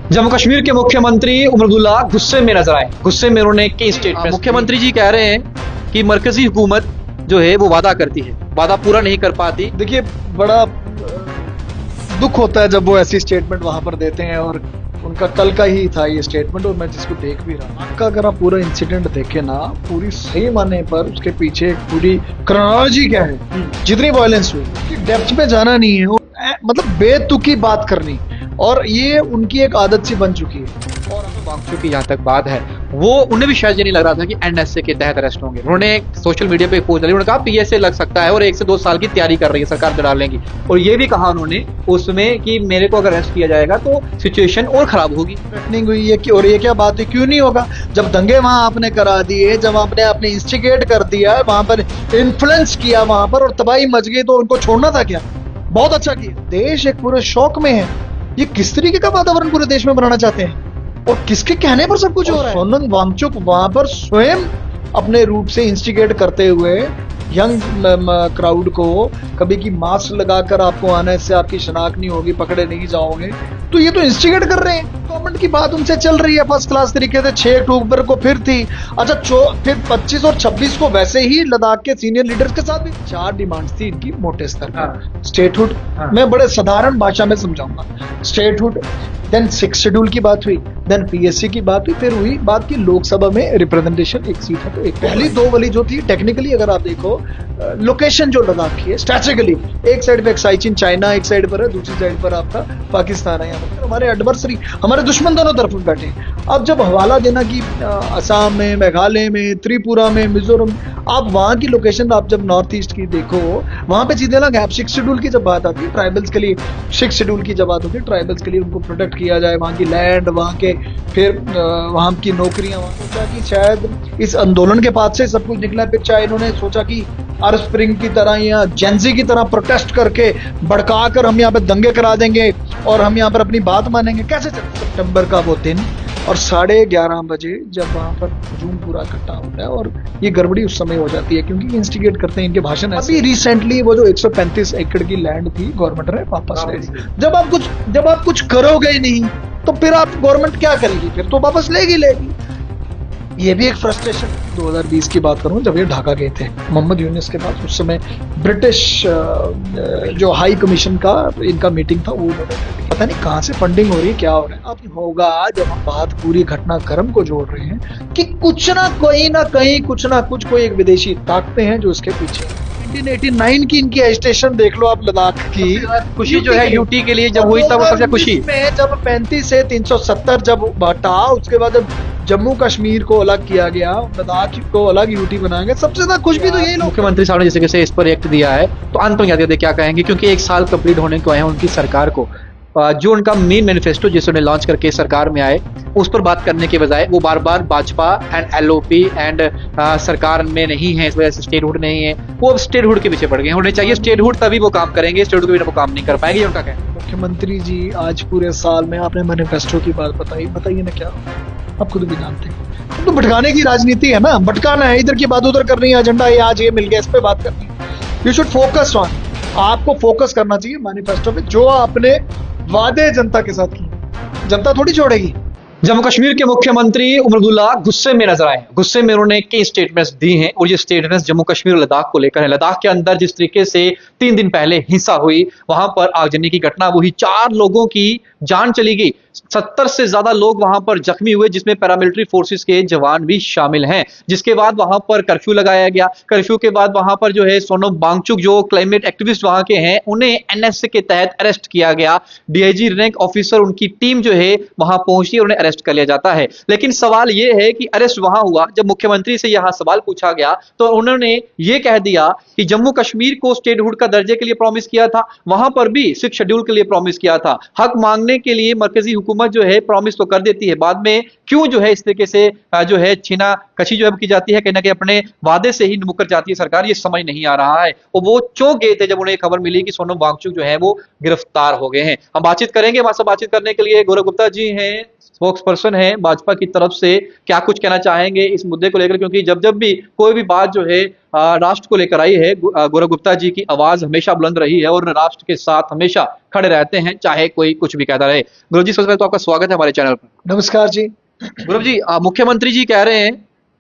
जम्मू कश्मीर के मुख्यमंत्री उमर अब्दुल्ला गुस्से में नजर आए। गुस्से में उन्होंने कई स्टेटमेंट। मुख्यमंत्री जी कह रहे हैं कि मरकजी हुकूमत जो है वो वादा करती है, वादा पूरा नहीं कर पाती। देखिए, बड़ा दुख होता है जब वो ऐसी स्टेटमेंट वहां पर देते हैं, और उनका कल का ही था ये स्टेटमेंट, और मैं जिसको देख भी रहा हूं, आपका अगर आप पूरा इंसिडेंट देखें ना, पूरी सही माने पर उसके पीछे एक पूरी क्रोनोलॉजी क्या है, जितनी वायलेंस हुई, डेप्थ में जाना नहीं है, मतलब बेतुकी बात करनी, और ये उनकी एक आदत सी बन चुकी है। और वांगचुक की जहाँ तक बात है, वो उन्हें भी शायद ये नहीं लग रहा था कि एनएसए के तहत अरेस्ट होंगे। उन्होंने सोशल मीडिया पे पोस्ट डाली, उन्होंने कहा पीएसए लग सकता है और 1 से 2 साल की तैयारी कर रही है सरकार डाल लेंगी। और ये भी कहा उन्होंने उसमें कि मेरे को अगर अरेस्ट किया जाएगा तो सिचुएशन और खराब होगी। थ्रेटनिंग हुई है कि, और ये क्या बात है, क्यों नहीं होगा? जब दंगे वहां आपने करा दिए, जब आपने इंस्टिगेट कर दिया, वहां पर इन्फ्लुएंस किया वहां पर, और तबाही मच गई, तो उनको छोड़ना था क्या? बहुत अच्छा किया। देश एक पूरे शौक में है। ये किस तरीके का वातावरण पूरे देश में बनाना चाहते हैं, और किसके कहने पर सब कुछ हो रहा है? सोनम वांगचुक वहां पर स्वयं अपने रूप से इंस्टिगेट करते हुए यंग क्राउड को, कभी की मास्क लगाकर आपको आने से आपकी शनाख्त नहीं होगी, पकड़े नहीं जाओगे, तो ये तो इंस्टिगेट कर रहे हैं। गवर्नमेंट की बात उनसे चल रही है फर्स्ट क्लास तरीके से। 6 अक्टूबर को फिर थी, अच्छा फिर 25 और 26 को वैसे ही लद्दाख के सीनियर लीडर्स के साथ भी 4 डिमांड्स थी इनकी मोटे स्तर पर। स्टेटहुड, मैं बड़े साधारण भाषा में समझाऊंगा। स्टेटहुड, देन 6 शेड्यूल की बात हुई, देन पीएससी की बात हुई, फिर हुई बात की लोकसभा में रिप्रेजेंटेशन, एक सीट है तो एक। पहली 2 वाली जो थी, टेक्निकली अगर आप देखो, लोकेशन जो लद्दाख की है स्ट्रेटेजिकली, एक साइड पे एक्साइचिन चाइना एक साइड पर है, दूसरी साइड पर आपका पाकिस्तान है। यहाँ पर हमारे एडवर्सरी, हमारे दुश्मन दोनों तरफ बैठे हैं। अब जब हवाला देना कि असम में, मेघालय में, त्रिपुरा में, मिजोरम, आप वहां की लोकेशन आप जब नॉर्थ ईस्ट की देखो, वहां पे सीधे ना गैप 6 शेड्यूल की जब बात आती है, ट्राइबल्स के लिए 6 शेड्यूल की जब बात होती है, ट्राइबल्स के लिए उनको प्रोटेक्ट किया जाए, वहां की लैंड, वहां के फिर वहां की नौकरियां, वहां सोचा कि शायद इस आंदोलन के बाद से सब कुछ निकला। फिर चाहे इन्होंने सोचा कि अरब स्प्रिंग की तरह या जेंजी की तरह प्रोटेस्ट करके भड़का कर हम यहाँ पे दंगे करा देंगे और हम यहाँ पर अपनी बात मानेंगे, कैसे चल? सितंबर का वो दिन और 11:30 बजे जब वहां पर हजूम पूरा इकट्ठा होता है, और ये गड़बड़ी उस समय हो जाती है क्योंकि इंस्टिगेट करते हैं इनके भाषण। अभी रिसेंटली वो जो 135 एकड़ की लैंड थी, गवर्नमेंट ने वापस ले ली। जब आप कुछ करोगे ही नहीं तो फिर आप गवर्नमेंट क्या करेगी? फिर तो वापस लेगी। ये भी एक फ्रस्ट्रेशन। 2020 की बात करूं, जब ये ढाका गए थे मोहम्मद यूनुस के पास, उस समय ब्रिटिश जो हाई कमीशन का इनका मीटिंग था, वो पता नहीं कहां से फंडिंग हो रही है, क्या हो रहा है। अब होगा जब हम बात पूरी घटनाक्रम को जोड़ रहे हैं कि कुछ ना कहीं कुछ ना कुछ कोई एक विदेशी ताकतें हैं जो इसके पीछे। 1989 की इनकी एजिटेशन देख लो आप, लद्दाख की खुशी जो है यूटी के लिए जब हुई तब सबसे खुशी में, जब 35 से 370 जब हटा, उसके बाद जब जम्मू कश्मीर को अलग किया गया, लद्दाख को अलग यूटी बनाया गया, सबसे ज्यादा खुश भी तो यही लोग। मुख्यमंत्री साहब ने जैसे कैसे इस पर एक्ट दिया है, तो अंत में जाते क्या कहेंगे, क्योंकि 1 साल कंप्लीट होने को आए हैं उनकी सरकार को। जो उनका मेन मैनिफेस्टो जिसे उन्हें लॉन्च करके सरकार में आए, उस पर बात करने के बजाय वो बार बार भाजपा एंड एलओपी एंड सरकार में नहीं है, इस वजह से स्टेटहुड नहीं है, वो अब स्टेटहुड के पीछे पड़ गए। उन्हें चाहिए स्टेटहुड, तभी वो काम करेंगे, स्टेटहुड के बिना वो काम नहीं कर पाएंगे, उनका कहना। मुख्यमंत्री जी, आज पूरे साल में आपने मैनिफेस्टो की बात बताइए ना, क्या आप खुद भी जानते हैं, तो भटकाने की राजनीति है ना, भटकाना है, इधर की बात उधर करनी है, एजेंडा ये आज ये मिल गया, इस पे बात करनी है। यू शुड फोकस ऑन, आपको फोकस करना चाहिए मैनिफेस्टो पे, जो आपने वादे जनता के साथ किए, जनता थोड़ी छोड़ेगी। जम्मू कश्मीर के मुख्यमंत्री उमर अब्दुल्ला गुस्से में नजर आए। गुस्से में उन्होंने कई स्टेटमेंट्स दी हैं, और ये स्टेटमेंट्स जम्मू कश्मीर और लद्दाख को लेकर है। लद्दाख के अंदर जिस तरीके से 3 दिन पहले हिंसा हुई, वहां पर आगजनी की घटना हुई, 4 लोगों की जान चली गई, 70 से ज्यादा लोग वहां पर जख्मी हुए, जिसमें पैरामिलिट्री फोर्सेस के जवान भी शामिल हैं। जिसके बाद वहां पर कर्फ्यू लगाया गया। कर्फ्यू के बाद वहां पर जो है सोनम वांगचुक, जो क्लाइमेट एक्टिविस्ट वहां के हैं, उन्हें एनएसए के तहत अरेस्ट किया गया। डीआईजी रैंक ऑफिसर, उनकी टीम जो है वहां पहुंची, उन्हें अरेस्ट कर लिया जाता है। लेकिन सवाल यह है कि अरेस्ट वहां हुआ, जब मुख्यमंत्री से यहां सवाल पूछा गया तो उन्होंने यह कह दिया कि जम्मू कश्मीर को स्टेटहुड का दर्जे के लिए प्रॉमिस किया था, वहां पर भी 6 शेड्यूल के लिए प्रॉमिस किया था। हक मांगने के लिए मरकजी हुकूमत जो है प्रॉमिस तो कर देती है, बाद में क्यों जो है इस तरीके से जो है छीना कशी जो है की जाती है, कहीं ना कहीं अपने वादे से ही मुकर जाती है सरकार, ये समझ नहीं आ रहा है। और वो चौंक गए थे जब उन्हें खबर मिली कि सोनम वांगचुक जो है वो गिरफ्तार हो गए हैं। हम बातचीत करेंगे, हमारे साथ बातचीत करने के लिए गौरव गुप्ता जी हैं, स्पोक्स पर्सन है भाजपा की तरफ से, क्या कुछ कहना चाहेंगे इस मुद्दे को लेकर? क्योंकि जब जब भी कोई भी बात जो है राष्ट्र को लेकर आई है, गौरव गुप्ता जी की आवाज हमेशा बुलंद रही है और राष्ट्र के साथ हमेशा खड़े रहते हैं, चाहे कोई कुछ भी कहता रहे। गौरव जी, सबसे पहले तो आपका स्वागत है हमारे चैनल पर। नमस्कार जी। गौरव जी, मुख्यमंत्री जी कह रहे हैं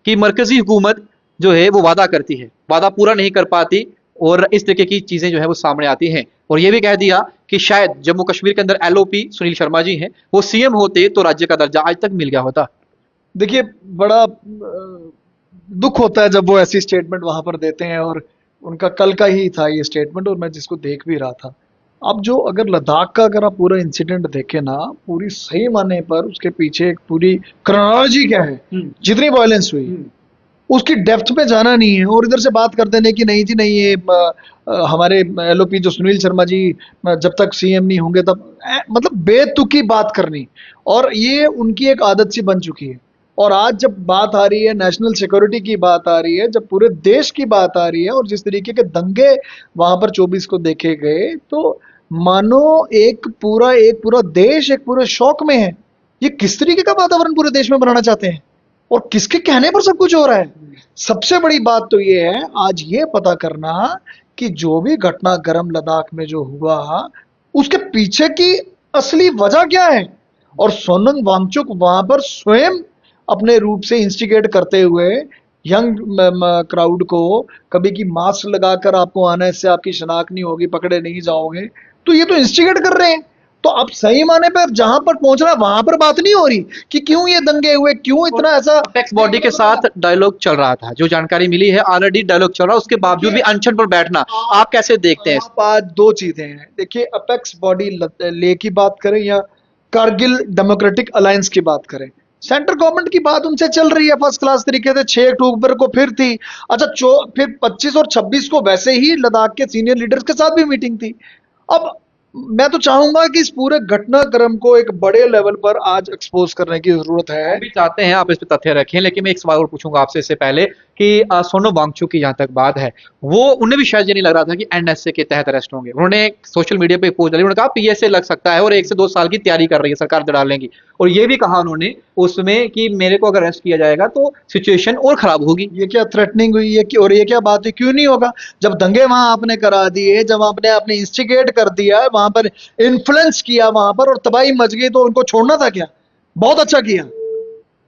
कि मरकजी हुकूमत जो है वो वादा करती है, वादा पूरा नहीं कर पाती और इस तरीके की चीजें जो है वो सामने आती हैं। और ये भी कह दिया कि शायद जम्मू कश्मीर के अंदर एलओपी सुनील शर्मा जी हैं, वो सीएम होते तो राज्य का दर्जा आज तक मिल गया होता। देखिए, बड़ा दुख होता है जब वो ऐसी स्टेटमेंट वहां पर देते हैं, और उनका कल का ही था ये स्टेटमेंट और मैं जिसको देख भी रहा था। अब जो अगर लद्दाख का अगर आप पूरा इंसिडेंट देखें ना, पूरी सही माने पर उसके पीछे एक पूरी क्रोनोलॉजी क्या है, जितनी वायलेंस हुई उसकी डेप्थ में जाना नहीं है, और इधर से बात कर देने की नहीं जी नहीं ये हमारे एलओपी जो सुनील शर्मा जी जब तक सीएम नहीं होंगे तब मतलब बेतुकी बात करनी, और ये उनकी एक आदत सी बन चुकी है। और आज जब बात आ रही है नेशनल सिक्योरिटी की बात आ रही है, जब पूरे देश की बात आ रही है, और जिस तरीके के दंगे वहां पर 24 को देखे गए, तो मानो एक पूरा देश एक पूरे शौक में है। ये किस तरीके का वातावरण पूरे देश में बनाना चाहते हैं और किसके कहने पर सब कुछ हो रहा है? सबसे बड़ी बात तो ये है आज ये पता करना कि जो भी घटनाक्रम लद्दाख में जो हुआ उसके पीछे की असली वजह क्या है। और सोनम वांगचुक वहां पर स्वयं अपने रूप से इंस्टिगेट करते हुए यंग क्राउड को कभी की मास्क लगाकर आपको आना, इससे आपकी शनाख्त नहीं होगी, पकड़े नहीं जाओगे, तो ये तो इंस्टिगेट कर रहे हैं। तो अब सही माने पर जहां पर पहुंच रहा है वहां पर बात नहीं हो रही कि क्यों ये दंगे हुए, क्यों इतना ऐसा। अपेक्स बॉडी के साथ डायलॉग चल रहा था, जो जानकारी मिली है ऑलरेडी डायलॉग चल रहा है, उसके बावजूद भी अनशन पर बैठना, आप कैसे देखते हैं? आज दो चीजें हैं, देखिए, अपेक्स बॉडी ले की बात करें या कारगिल डेमोक्रेटिक अलायंस की बात करें, सेंट्रल गवर्नमेंट की बात उनसे चल रही है फर्स्ट क्लास तरीके से। 6 अक्टूबर को फिर थी, अच्छा फिर 25 और 26 को वैसे ही लद्दाख के सीनियर लीडर्स के साथ भी मीटिंग थी। अब मैं तो चाहूंगा कि इस पूरे घटनाक्रम को एक बड़े लेवल पर आज एक्सपोज करने की जरूरत है। हम भी चाहते हैं आप इस पे तथ्य रखें, लेकिन मैं एक सवाल और पूछूंगा आपसे इससे पहले कि सोनम वांगचुक की जहां तक बात है, वो उन्हें भी शायद ये नहीं लग रहा था कि एनएसए के तहत अरेस्ट होंगे। उन्होंने सोशल मीडिया पे पोस्ट डाली, उन्होंने कहा पीएसए लग सकता है और 1 से 2 साल की तैयारी कर रही है सरकार डाल लेंगी, और ये भी कहा उन्होंने उसमें कि मेरे को अगर अरेस्ट किया जाएगा तो सिचुएशन और खराब होगी। ये क्या थ्रेटनिंग हुई है और ये क्या बात है? क्यों नहीं होगा? जब दंगे वहां आपने करा दिए, जब आपने इंस्टिगेट कर दिया, वहां पर इन्फ्लुएंस किया वहां पर और तबाही मच गई, तो उनको छोड़ना था क्या? बहुत अच्छा किया।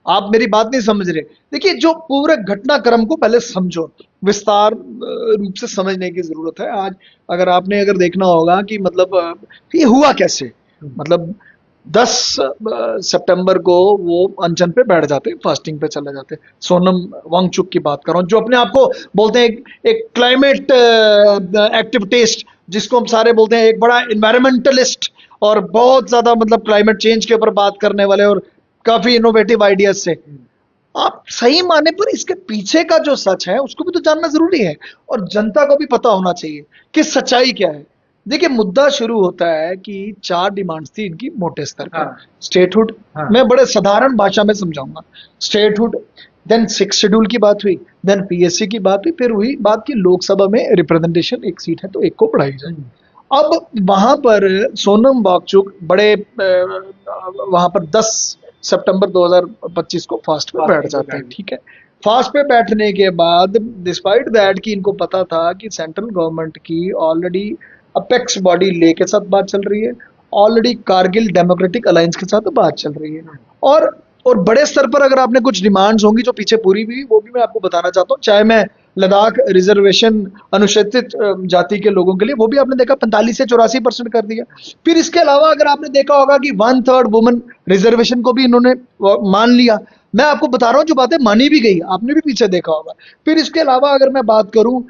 आप मेरी बात नहीं समझ रहे। देखिए, जो पूरे घटनाक्रम को पहले समझो, विस्तार रूप से समझने की जरूरत है। आज अगर देखना होगा कि मतलब ये हुआ कैसे, मतलब 10 सितंबर को वो अनशन पे बैठ जाते, फास्टिंग पे चले जाते। सोनम वांगचुक की बात कर रहा हूँ, जो अपने आप को बोलते हैं एक क्लाइमेट एक्टिविस्ट, जिसको हम सारे बोलते हैं एक बड़ा इन्वायरमेंटलिस्ट, और बहुत ज्यादा मतलब क्लाइमेट चेंज के ऊपर बात करने वाले और काफी इनोवेटिव आइडियाज से। आप सही माने पर इसके पीछे का जो सच है उसको भी तो जानना जरूरी है, और जनता को भी पता होना चाहिए कि सच्चाई क्या है। देखिए, मुद्दा शुरू होता है कि 4 डिमांड्स थी इनकी मोटे स्तर पर। स्टेटहुड, मैं बड़े साधारण भाषा में समझाऊंगा। स्टेटहुड, देन 6 शेड्यूल की बात हुई, देन पीएससी की बात हुई, फिर हुई बात की लोकसभा में रिप्रेजेंटेशन, 1 सीट है तो 1 को बढ़ाई जाए। अब वहां पर सोनम वांगचुक बड़े वहां पर 10 सितंबर 2025 को फास्ट पे बैठ जाते हैं। ठीक है, फास्ट पे बैठने के बाद डिस्पाइट दैट कि इनको पता था कि सेंट्रल गवर्नमेंट की ऑलरेडी अपेक्स बॉडी ले के साथ बात चल रही है, ऑलरेडी कारगिल डेमोक्रेटिक अलायंस के साथ बात चल रही है, और बड़े स्तर पर अगर आपने कुछ डिमांड्स होंगी जो पीछे पूरी हुई, वो भी मैं आपको बताना चाहता हूँ। चाहे मैं लद्दाख रिजर्वेशन अनुसूचित जाति के लोगों के लिए, वो भी आपने देखा 45 से 84% कर दिया। फिर इसके अलावा अगर आपने देखा होगा कि 1/3 वुमेन रिजर्वेशन को भी इन्होंने मान लिया। मैं आपको बता रहा हूँ जो बातें मानी भी गई, आपने भी पीछे देखा होगा। फिर इसके अलावा अगर मैं बात करूं,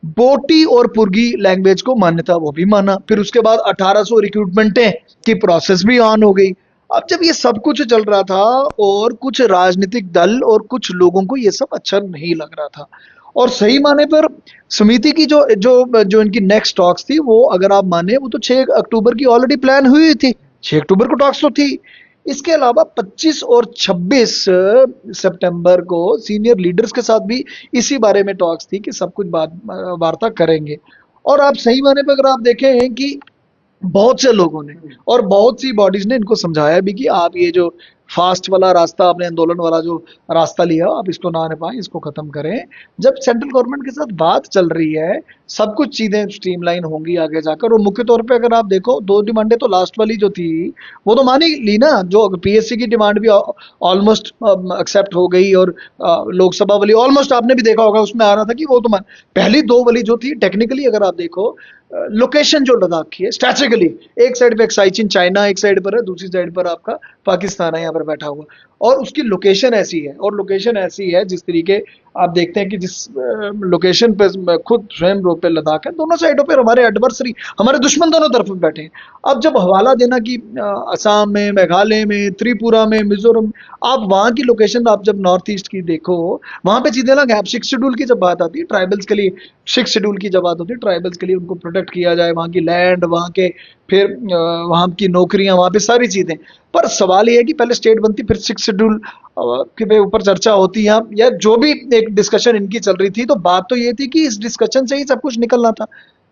बोटी और पुर्गी लैंग्वेज को मान्यता, वो भी माना। फिर उसके बाद 1800 रिक्रूटमेंटें की प्रोसेस भी ऑन हो गई। अब जब ये सब कुछ चल रहा था और कुछ राजनीतिक दल और कुछ लोगों को ये सब अच्छा नहीं लग रहा था, और सही माने पर समिति की जो जो जो इनकी नेक्स्ट टॉक्स थी, वो अगर आप माने वो तो 6 अक्टूबर की ऑलरेडी प्लान हुई थी। 6 अक्टूबर को टॉक्स तो थी। इसके अलावा 25 और 26 सितंबर को सीनियर लीडर्स के साथ भी इसी बारे में टॉक्स थी कि सब कुछ वार्ता करेंगे। और आप सही माने पर अगर आप देखें कि बहुत से लोगों ने और बहुत सी बॉडीज ने इनको समझाया भी कि आप ये जो फास्ट वाला रास्ता, आपने आंदोलन वाला जो रास्ता लिया, आप इसको ना पाए, इसको खत्म करें। जब सेंट्रल गवर्नमेंट के साथ बात चल रही है, सब कुछ चीजें स्ट्रीमलाइन होंगी आगे जाकर। और मुख्य तौर पे अगर आप देखो, 2 डिमांडें तो लास्ट वाली जो थी वो तो मानी ली ना, जो पीएससी की डिमांड भी ऑलमोस्ट एक्सेप्ट हो गई, और लोकसभा वाली ऑलमोस्ट आपने भी देखा होगा, उसमें आ रहा था कि वो तो पहली 2 वाली जो थी टेक्निकली अगर आप देखो, लोकेशन जो लद्दाख की है स्ट्रेटेजिकली, एक साइड पे एक्साइचिन चाइना एक साइड पर है, दूसरी साइड पर आपका पाकिस्तान है यहाँ पर बैठा हुआ, और उसकी लोकेशन ऐसी है, और लोकेशन ऐसी है जिस तरीके आप देखते हैं कि जिस लोकेशन पे खुद स्वयं रोड पे लद्दाख है, दोनों साइडों पर हमारे एडवर्सरी, हमारे दुश्मन दोनों तरफ बैठे हैं। अब जब हवाला देना कि असम में, मेघालय में, त्रिपुरा में, मिजोरम, आप वहाँ की लोकेशन आप जब नॉर्थ ईस्ट की देखो, वहाँ पे चीजें अलग है। 6 शेड्यूल की जब बात आती है ट्राइबल्स के लिए, 6 शेड्यूल की जब बात होती है ट्राइबल्स के लिए, उनको प्रोटेक्ट किया जाए, वहाँ की लैंड, वहाँ के फिर वहाँ की नौकरियां, वहाँ पे सारी चीजें। पर सवाल ये है कि पहले स्टेट बनती, फिर 6 शेड्यूल के ऊपर चर्चा होती है, या जो भी एक डिस्कशन इनकी चल रही थी, तो बात तो ये थी कि इस डिस्कशन से ही सब कुछ निकलना था।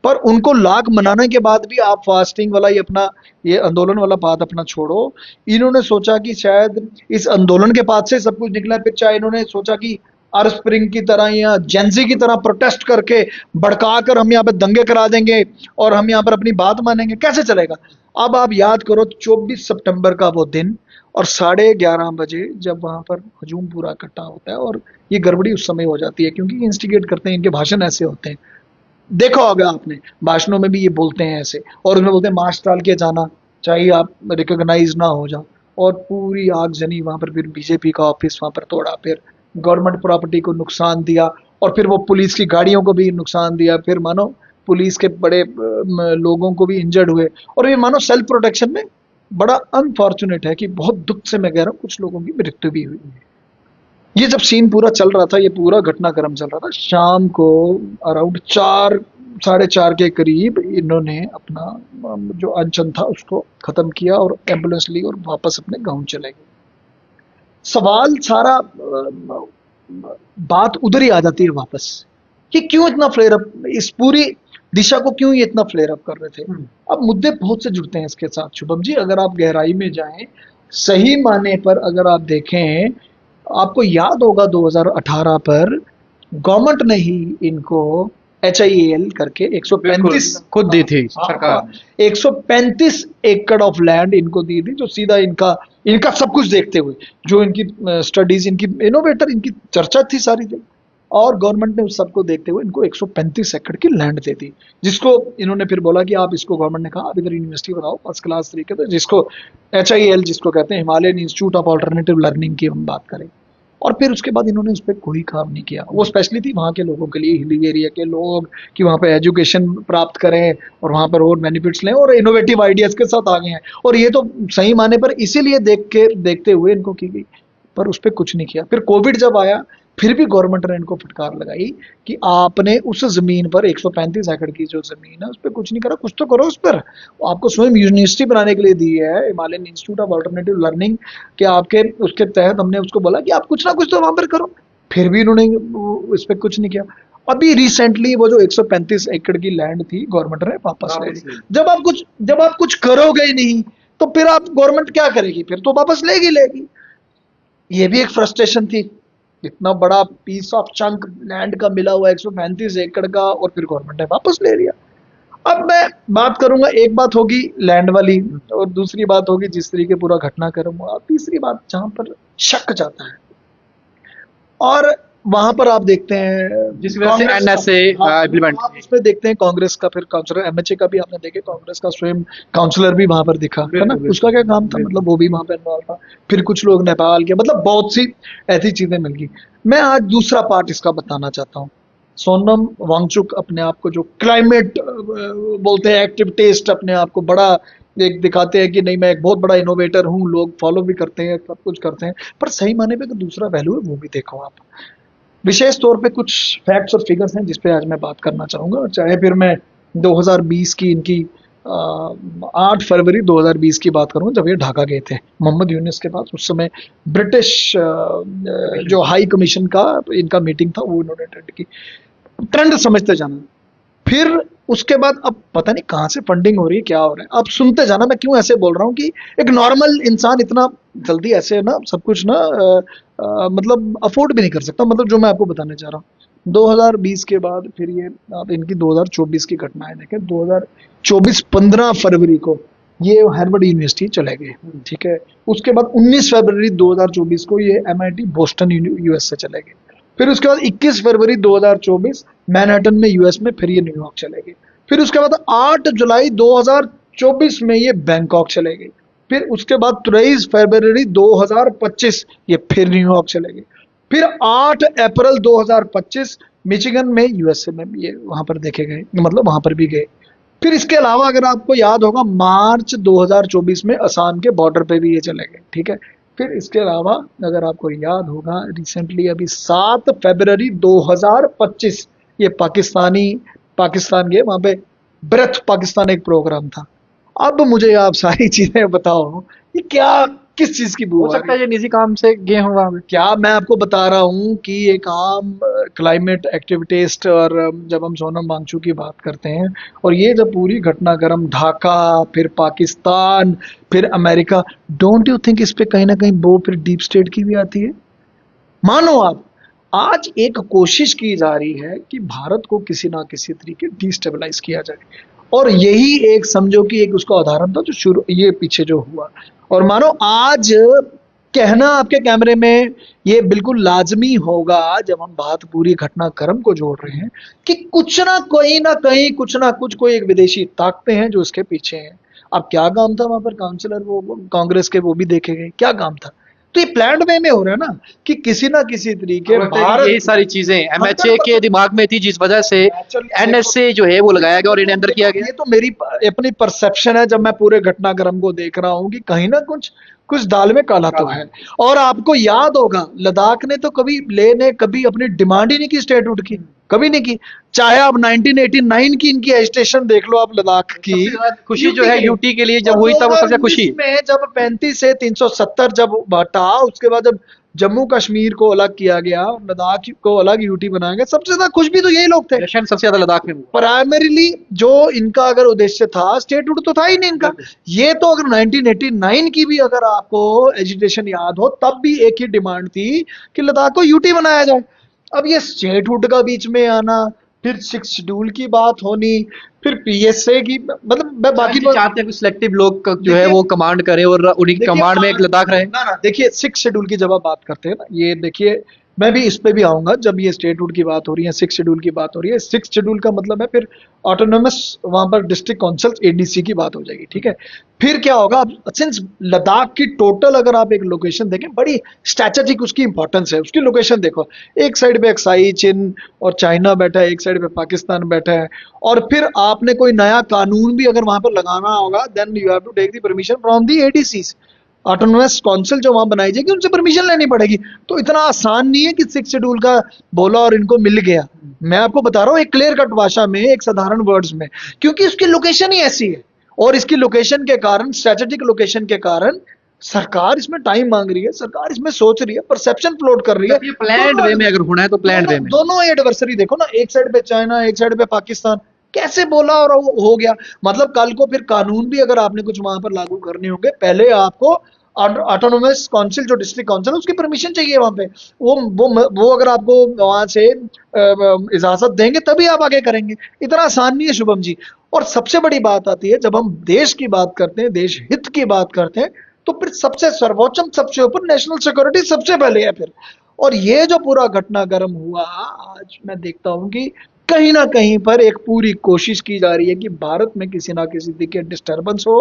पर उनको लाख मनाने के बाद भी आप फास्टिंग वाला ये आंदोलन वाला बात अपना छोड़ो। इन्होंने सोचा कि शायद इस आंदोलन के बाद से सब कुछ निकला, फिर चाहे इन्होंने सोचा कि अरब स्प्रिंग की तरह या जेंजी की तरह प्रोटेस्ट करके भड़का कर हम यहाँ पे दंगे करा देंगे और हम यहाँ पर अपनी बात मानेंगे, कैसे चलेगा। अब आप याद करो 24 सितंबर का वो दिन, और 11:30 बजे जब वहां पर हजूम पूरा इकट्ठा होता है, और ये गड़बड़ी उस समय हो जाती है क्योंकि इंस्टिगेट करते हैं, इनके भाषण ऐसे होते हैं, देखा होगा आपने, भाषणों में भी ये बोलते हैं ऐसे, और उसमें बोलते हैं मार्च डाल के जाना, चाहे आप रिकॉग्नाइज ना हो जाओ, और पूरी आगजनी वहां पर, फिर बीजेपी का ऑफिस वहां पर तोड़ा, फिर गवर्नमेंट प्रॉपर्टी को नुकसान दिया, और फिर वो पुलिस की गाड़ियों को भी नुकसान दिया, फिर मानो पुलिस के बड़े लोगों को भी इंजर्ड हुए, और ये मानो सेल्फ प्रोटेक्शन में बड़ा अनफॉर्चुनेट है कि बहुत दुख से मैं कह रहा हूँ कुछ लोगों की मृत्यु भी हुई। ये जब सीन पूरा चल रहा था, ये पूरा घटनाक्रम चल रहा था, शाम को अराउंड 4, 4:30 के करीब इन्होंने अपना जो अनशन था उसको खत्म किया, और एम्बुलेंस ली और वापस अपने गांव चले गए। सवाल सारा बात उधर ही आ जाती है वापस कि क्यों इतना फ्लेयर अप, इस पूरी दिशा को क्यों ये इतना फ्लेयर अप कर रहे थे। अब मुद्दे बहुत से जुड़ते हैं इसके साथ शुभम जी, अगर आप गहराई में जाएं, सही माने पर अगर आप देखें, आपको याद होगा 2018 पर गवर्नमेंट ने ही इनको HIAL करके 135 खुद दी थी सरकार, 135 एकड़ ऑफ लैंड इनको दी थी, जो सीधा इनका सब कुछ देखते हुए, जो इनकी स्टडीज, इनकी इनोवेटर, इनकी चर्चा थी सारी जगह, और गवर्नमेंट ने उस सबको देखते हुए इनको 135 एकड़ की लैंड दे दी, जिसको इन्होंने फिर बोला कि आप इसको, गवर्नमेंट ने कहा आप इधर यूनिवर्सिटी बनाओ फर्स्ट क्लास तरीके से, जिसको HIAL जिसको कहते हैं, Himalayan institute of alternative learning की हम बात करें। और फिर उसके बाद इन्होंने उस पर कोई काम नहीं किया। वो स्पेशली थी वहाँ के लोगों के लिए, हिली एरिया के लोग, कि वहाँ पे एजुकेशन प्राप्त करें और वहाँ पर और बेनिफिट्स लें, और इनोवेटिव आइडियाज के साथ आगे हैं, और ये तो सही माने पर इसीलिए देखते हुए इनको की गई, पर उस पर कुछ नहीं किया। फिर कोविड जब आया, फिर भी गवर्नमेंट ने इनको फटकार लगाई कि आपने उस जमीन पर 135 एकड़ की जो जमीन है उस पर कुछ नहीं करा, कुछ तो करो उस पर। आपको स्वयं यूनिवर्सिटी बनाने के लिए दी है, Himalayan institute of alternative learning के, आपके उसके तहत हमने उसको बोला कि आप कुछ ना कुछ तो वहां पर करो, फिर भी इन्होंने इस पर कुछ नहीं किया। अभी रिसेंटली वो जो 135 एकड़ की लैंड थी गवर्नमेंट ने वापस ले ली। जब आप कुछ करोगे ही नहीं तो फिर आप गवर्नमेंट क्या करेगी, फिर तो वापस लेगी। ये भी एक फ्रस्ट्रेशन थी, इतना बड़ा पीस ऑफ चंक लैंड का मिला हुआ 135 एकड़ का, और फिर गवर्नमेंट ने वापस ले लिया। अब मैं बात करूंगा, एक बात होगी लैंड वाली, और दूसरी बात होगी जिस तरीके पूरा घटनाक्रम हुआ, तीसरी बात जहां पर शक जाता है, और वहां पर आप देखते हैं जिस वजह से NSA इम्प्लीमेंट, आप उसमें देखते हैं कांग्रेस का, फिर काउंसलर MHA का भी आपने देखे, कांग्रेस का स्वयं काउंसलर भी वहां पर दिखा, है ना, उसका क्या काम था, मतलब वो भी वहां पर इन्वॉल्व था। फिर कुछ लोग नेपाल के, मतलब बहुत सी ऐसी चीजें मिल गई। मैं आज दूसरा पार्ट इसका बताना चाहता हूँ। सोनम वांगचुक अपने आप को जो क्लाइमेट बोलते हैं, एक्टिव टेस्ट, अपने आप को बड़ा एक दिखाते हैं कि नहीं मैं एक बहुत बड़ा इनोवेटर हूँ, लोग फॉलो भी करते हैं, सब कुछ करते हैं, पर सही माने पे तो दूसरा पहलू है, वो भी देखो आप। विशेष तौर पे कुछ फैक्ट्स और फिगर्स हैं जिस पे आज मैं बात करना चाहूंगा, और चाहे फिर मैं 2020 की इनकी 8 फरवरी 2020 की बात करूं, जब ये ढाका गए थे मोहम्मद यूनुस के पास। उस समय ब्रिटिश जो हाई कमीशन का इनका मीटिंग था वो इन्होंने अटेंड की। ट्रेंड समझते जाना, फिर उसके बाद अब पता नहीं कहाँ से फंडिंग हो रही है, क्या हो रहा है, अब सुनते जाना। मैं क्यों ऐसे बोल रहा हूँ कि एक नॉर्मल इंसान इतना जल्दी ऐसे ना सब कुछ ना मतलब अफोर्ड भी नहीं कर सकता। मतलब जो मैं आपको बताने चाह रहा हूँ 2020 के बाद फिर ये आप इनकी 2024 की घटनाएं देखें। 2024 15 फरवरी को ये हार्वर्ड यूनिवर्सिटी चले गए, ठीक है। उसके बाद 19 फरवरी 2024 को ये MIT बोस्टन US से चले गए। फिर उसके बाद 21 फरवरी 2024 मैनहट्टन में US में फिर ये न्यूयॉर्क चले गए। फिर उसके बाद 8 जुलाई 2024 में ये बैंकॉक चले गए। फिर उसके बाद 23 फरवरी 2025 ये फिर न्यूयॉर्क चले गए। फिर 8 अप्रैल 2025 मिशिगन में USA में ये वहां पर देखे गए, मतलब वहां पर भी गए। फिर इसके अलावा अगर आपको याद होगा मार्च 2024 में असम के बॉर्डर पे भी ये चले गए, ठीक है। फिर इसके अलावा अगर आपको याद होगा रिसेंटली अभी 7 फरवरी 2025 ये पाकिस्तान गए, वहां पे ब्रेथ पाकिस्तान एक प्रोग्राम था। अब मुझे आप सारी चीजें बताओ ये क्या किस चीज की हो बुआ सकता है ये निजी काम से गए हों वहां पे। क्या मैं आपको बता रहा हूँ कि एक आम क्लाइमेट एक्टिविटिस्ट और जब हम सोनम वांगचुक की बात करते हैं और ये जब पूरी घटनाक्रम ढाका फिर पाकिस्तान फिर अमेरिका, डोंट यू थिंक इस पे कहीं ना कहीं वो फिर डीप स्टेट की भी आती है। मानो आप आज एक कोशिश की जा रही है कि भारत को किसी ना किसी तरीके डिस्टेबलाइज किया जाए और यही एक समझो कि एक उसका उदाहरण था जो शुरू ये पीछे जो हुआ। और मानो आज कहना आपके कैमरे में ये बिल्कुल लाजमी होगा जब हम बात पूरी घटनाक्रम को जोड़ रहे हैं कि कुछ ना कहीं कुछ ना कुछ कोई एक विदेशी ताकतें हैं जो इसके पीछे हैं। अब क्या काम था वहां पर काउंसलर वो कांग्रेस के वो भी देखे गए, क्या काम था। तो ये प्लान्ड वे में हो रहा है ना कि किसी ना किसी तरीके भारत यही सारी चीजें MHA के दिमाग में थी जिस वजह से NSA जो है वो लगाया गया और इन्हें अंदर किया गया। ये तो मेरी अपनी परसेप्शन है जब मैं पूरे घटनाक्रम को देख रहा हूँ कि कहीं ना कुछ दाल में काला तो है। और आपको याद होगा लद्दाख ने तो कभी अपनी डिमांड ही नहीं की स्टेटहुड की, कभी नहीं की। चाहे आप 1989 की इनकी एजिटेशन देख लो आप लद्दाख की, खुशी जो है यूटी के लिए जब हुई तब वो सबसे खुशी में जब 35 से 370 जब हटा, उसके बाद जब जम्मू कश्मीर को अलग किया गया, लद्दाख को अलग यूटी बनाया गया, सबसे ज्यादा खुश भी तो यही लोग थे। रशियन सबसे ज्यादा लद्दाख में हुआ। प्राइमरीली जो इनका अगर उद्देश्य था स्टेटहुड तो था ही नहीं इनका। ये तो अगर 1989 की भी अगर आपको एजिटेशन याद हो तब भी एक ही डिमांड थी कि लद्दाख को यूटी बनाया जाए। अब ये स्टेटहुड का बीच में आना, फिर 6 शेड्यूल की बात होनी, फिर PSA की, मतलब मैं बाकी चाहते हैं कि सिलेक्टिव लोग जो है वो कमांड करे और उन्हीं कमांड में एक लद्दाख रहे। ना देखिए 6 शेड्यूल की जब आप बात करते हैं ना, ये देखिए मैं भी इस पे भी आऊंगा जब ये स्टेटहुड की बात हो रही है, 6 शेड्यूल की बात हो रही है। 6 शेड्यूल का मतलब है फिर ऑटोनोमस वहां पर डिस्ट्रिक्ट काउंसिल ADC की बात हो जाएगी, ठीक है। फिर क्या होगा, अब सिंस लद्दाख की टोटल अगर आप एक लोकेशन देखें बड़ी स्ट्रेटेजिक उसकी इंपॉर्टेंस है, उसकी लोकेशन देखो, एक साइड पे अक्साई चीन और चाइना बैठा है, एक साइड पे पाकिस्तान बैठा है। और फिर आपने कोई नया कानून भी अगर वहां पर लगाना होगा then you have to take the permission from the ADCs, autonomous council जो वहां बनाई जाएगी उनसे परमिशन लेनी पड़ेगी। तो इतना आसान नहीं है कि 6 शेड्यूल का बोला और इनको मिल गया। मैं आपको बता रहा हूँ एक क्लियर कट भाषा में, एक साधारण वर्ड्स में, क्योंकि उसकी लोकेशन ही ऐसी है और इसकी लोकेशन के कारण, स्ट्रेटेजिक लोकेशन के कारण सरकार इसमें टाइम मांग रही है, सरकार इसमें सोच रही है, परसेप्शन फ्लोट कर रही है। प्लान्ड वे में अगर होना है तो प्लान्ड वे में दोनों एडवर्सरी देखो ना, एक साइड पे चाइना एक साइड पे पाकिस्तान, कैसे बोला और हो गया। मतलब कल को फिर कानून भी अगर आपने कुछ वहां पर लागू करने होंगे, पहले आपको ऑटोनोमस काउंसिल जो डिस्ट्रिक्ट काउंसिल है उसकी परमिशन चाहिए वहां पे। वो अगर आपको वहां से इजाजत देंगे तभी आप आगे करेंगे। इतना आसान नहीं है शुभम जी। और सबसे बड़ी बात आती है जब हम देश की बात करते हैं, देश हित की बात करते हैं, तो फिर सबसे सर्वोच्चम, सबसे ऊपर नेशनल सिक्योरिटी सबसे पहले है फिर। और ये जो पूरा घटनाक्रम हुआ, आज मैं देखता हूं कि कहीं ना कहीं पर एक पूरी कोशिश की जा रही है कि भारत में किसी ना किसी तरीके डिस्टर्बेंस हो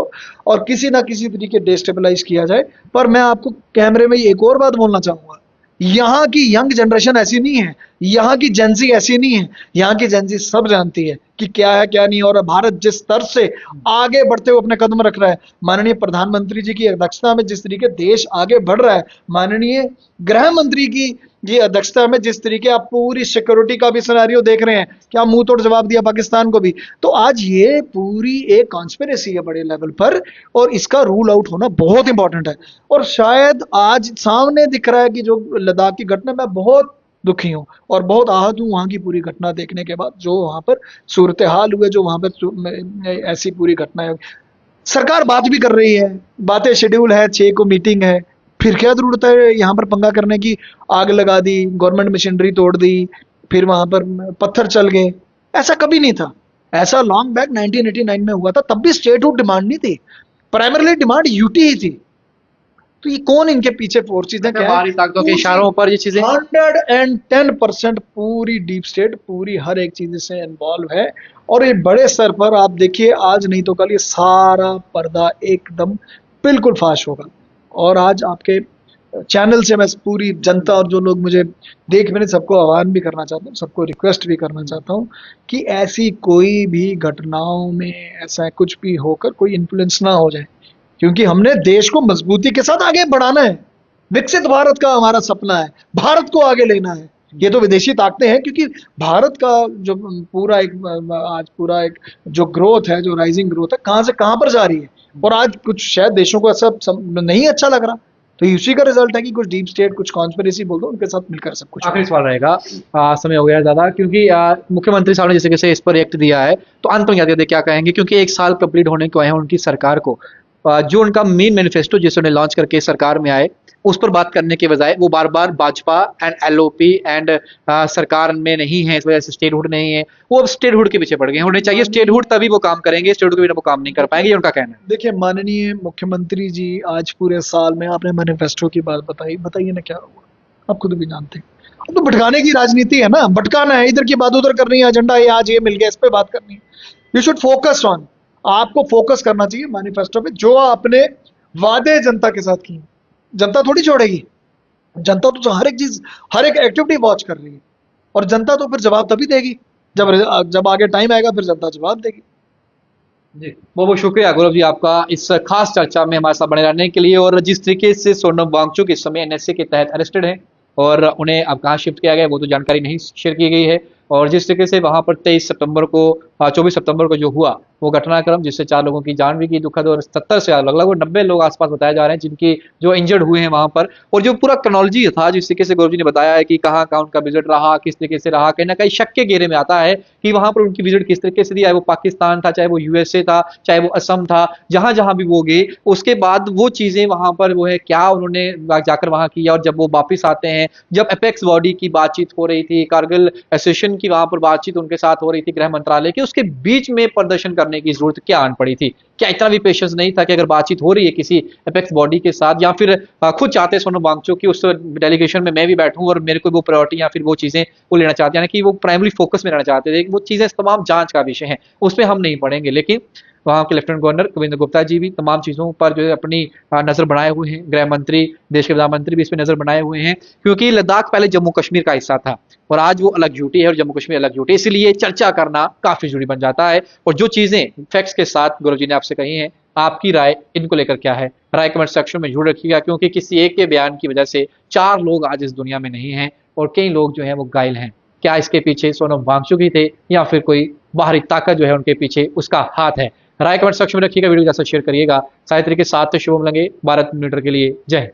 और किसी ना किसी तरीके डिस्टेबलाइज किया जाए। पर मैं आपको कैमरे में एक और बात बोलना चाहूंगा, यहाँ की यंग जनरेशन ऐसी नहीं है, यहाँ की जेंजी ऐसी नहीं है। यहाँ की जेंजी सब जानती है कि क्या है क्या नहीं। और भारत जिस स्तर से आगे बढ़ते हुए अपने कदम रख रहा है, माननीय प्रधानमंत्री जी की अध्यक्षता में जिस तरीके देश आगे बढ़ रहा है, माननीय गृह मंत्री की जी अध्यक्षता में जिस तरीके आप पूरी सिक्योरिटी का भी सिनेरियो देख रहे हैं, क्या मुंह तोड़ जवाब दिया पाकिस्तान को भी। तो आज ये पूरी एक कॉन्स्पिरेसी है बड़े लेवल पर और इसका रूल आउट होना बहुत इंपॉर्टेंट है। और शायद आज सामने दिख रहा है कि जो लद्दाख की घटना, मैं बहुत दुखी हूँ और बहुत आहत हूँ वहां की पूरी घटना देखने के बाद, जो वहां पर सूरत हाल हुए, जो वहां पर ऐसी पूरी घटनाएं। सरकार बात भी कर रही है, बातें शेड्यूल है, 6 को मीटिंग है, फिर क्या जरूरत है यहाँ पर पंगा करने की? आग लगा दी, गवर्नमेंट मशीनरी तोड़ दी, फिर वहां पर पत्थर चल गए। ऐसा कभी नहीं था। ऐसा लॉन्ग बैक 1989 में हुआ था, तब भी स्टेटहुड डिमांड नहीं थी, प्राइमरली डिमांड यूटी ही थी। तो ये कौन इनके पीछे फोर्सेज है? क्या बाहरी ताकतों के इशारों पर ये चीजें 110% पूरी डीप स्टेट, पूरी हर एक चीज से इन्वॉल्व है। और ये बड़े स्तर पर आप देखिए, आज नहीं तो कल ये सारा पर्दा एकदम बिल्कुल फाश होगा। और आज आपके चैनल से मैं पूरी जनता और जो लोग मुझे देख मैंने सबको आह्वान भी करना चाहता हूँ, सबको रिक्वेस्ट भी करना चाहता हूँ कि ऐसी कोई भी घटनाओं में ऐसा कुछ भी होकर कोई इन्फ्लुएंस ना हो जाए, क्योंकि हमने देश को मजबूती के साथ आगे बढ़ाना है। विकसित भारत का हमारा सपना है, भारत को आगे लेना है। ये तो विदेशी ताकतें हैं, क्योंकि भारत का जो पूरा एक आज पूरा एक जो ग्रोथ है, जो राइजिंग ग्रोथ है, कहाँ से कहाँ पर जा रही है। और आज कुछ शायद देशों को ऐसा नहीं अच्छा लग रहा, तो उसी का रिजल्ट है कि कुछ डीप स्टेट, कुछ कॉन्स्पिरेसी बोल दो, उनके साथ मिलकर सब कुछ। आखिरी सवाल रहेगा, समय हो गया ज्यादा, क्योंकि मुख्यमंत्री साहब ने जैसे कैसे इस पर रिएक्ट दिया है, तो अंत में क्या कहेंगे, क्योंकि एक साल कंप्लीट होने को आए हैं उनकी सरकार को। जो उनका मेन मैनिफेस्टो जिसे उन्हें लॉन्च करके सरकार में आए, उस पर बात करने के बजाय वो बार बार भाजपा एंड एलओपी एंड सरकार में नहीं है, इस वजह से स्टेटहुड नहीं है, वो अब स्टेटहुड के पीछे पड़ गए हैं। उन्हें चाहिए स्टेटहुड, तभी वो काम करेंगे, स्टेटहुड के बिना वो काम नहीं कर पाएंगे, ये उनका कहना है। देखिए माननीय मुख्यमंत्री जी, आज पूरे साल में आपने मैनिफेस्टो की बात बताई, बताइए ना क्या हुआ? आप खुद भी जानते हैं। अब तो भटकाने की राजनीति है ना, भटकाना है, इधर की बात उधर करनी है, एजेंडा ये आज ये मिल गया, इस पे बात करनी है। यू शुड फोकस ऑन, आपको फोकस करना चाहिए मैनिफेस्टो पे, जो आपने वादे जनता के साथ किए। जनता थोड़ी छोड़ेगी, जनता तो हर एक चीज, हर एक एक्टिविटी वॉच कर रही है, और जनता तो फिर जवाब तभी देगी जब आगे टाइम आएगा, फिर जनता जवाब देगी। जी, बहुत बहुत शुक्रिया गौरव जी आपका इस खास चर्चा में हमारे साथ बने रहने के लिए। और जिस तरीके से सोनम वांगचुक इस समय एनएसए के तहत अरेस्टेड हैं और उन्हें अब कहाँ शिफ्ट किया गया वो तो जानकारी नहीं शेयर की गई है, और जिस तरीके से वहां पर 24 सितंबर को जो हुआ वो घटनाक्रम, जिससे 4 लोगों की जान भी गई दुखद, और 70 से लगभग 90 लोग आसपास बताए जा रहे हैं जिनकी जो इंजर्ड हुए हैं वहां पर। और जो पूरा क्रोनोलॉजी था, जिस तरीके से गौरव जी ने बताया है कि कहाँ कहाँ उनका विजिट रहा, किस तरीके से रहा, कहीं ना कहीं शक के घेरे में आता है कि वहां पर उनकी विजिट किस तरीके से थी, चाहे वो पाकिस्तान था, चाहे वो यूएसए था, चाहे वो असम था, जहां जहां भी वो गए, उसके बाद वो चीजें वहां पर वो है क्या उन्होंने जाकर वहां किया। और जब वो वापिस आते हैं, जब अपेक्स बॉडी की बातचीत हो रही थी, कारगिल एसोसिएशन की वहां पर बातचीत उनके साथ हो रही थी, गृह मंत्रालय की, उसके बीच में प्रदर्शन करने की जरूरत क्या आन पड़ी थी? क्या इतना भी पेशेंस नहीं था कि अगर बातचीत हो रही है किसी अपेक्स बॉडी के साथ, या फिर खुद चाहते सोनम वांगचुक की उस डेलीगेशन में मैं भी बैठूं और मेरे को वो प्रायोरिटी या फिर वो चीजें वो लेना चाहते हैं, यानी कि वो प्राइमरी फोकस में रहना चाहते थे, वो चीजें तमाम जांच का विषय है, उस पर हम नहीं पढ़ेंगे। लेकिन वहां के लेफ्टिनेंट गवर्नर कविंद्र गुप्ता जी भी तमाम चीजों पर जो है अपनी नजर बनाए हुए हैं, गृह मंत्री, देश के प्रधानमंत्री भी इस पर नजर बनाए हुए हैं, क्योंकि लद्दाख पहले जम्मू कश्मीर का हिस्सा था और आज वो अलग ड्यूटी है और जम्मू कश्मीर अलग ड्यूटी, इसलिए चर्चा करना काफी जरूरी बन जाता है। और जो चीजें फैक्ट्स के साथ गौरव जी ने आपसे कही हैं, आपकी राय इनको लेकर क्या है, राय कमेंट सेक्शन में जरूर रखिएगा, क्योंकि किसी एक के बयान की वजह से 4 लोग आज इस दुनिया में नहीं हैं और कई लोग जो है वो घायल हैं। क्या इसके पीछे सोनम वांगचुक ही थे या फिर कोई बाहरी ताकत जो है उनके पीछे उसका हाथ है? राय कमेंट सेक्शन में रखिएगा, वीडियो जैसा शेयर करिएगा। साहित्य के साथ शुभम लगे, भारत मॉनिटर के लिए जय हिंद।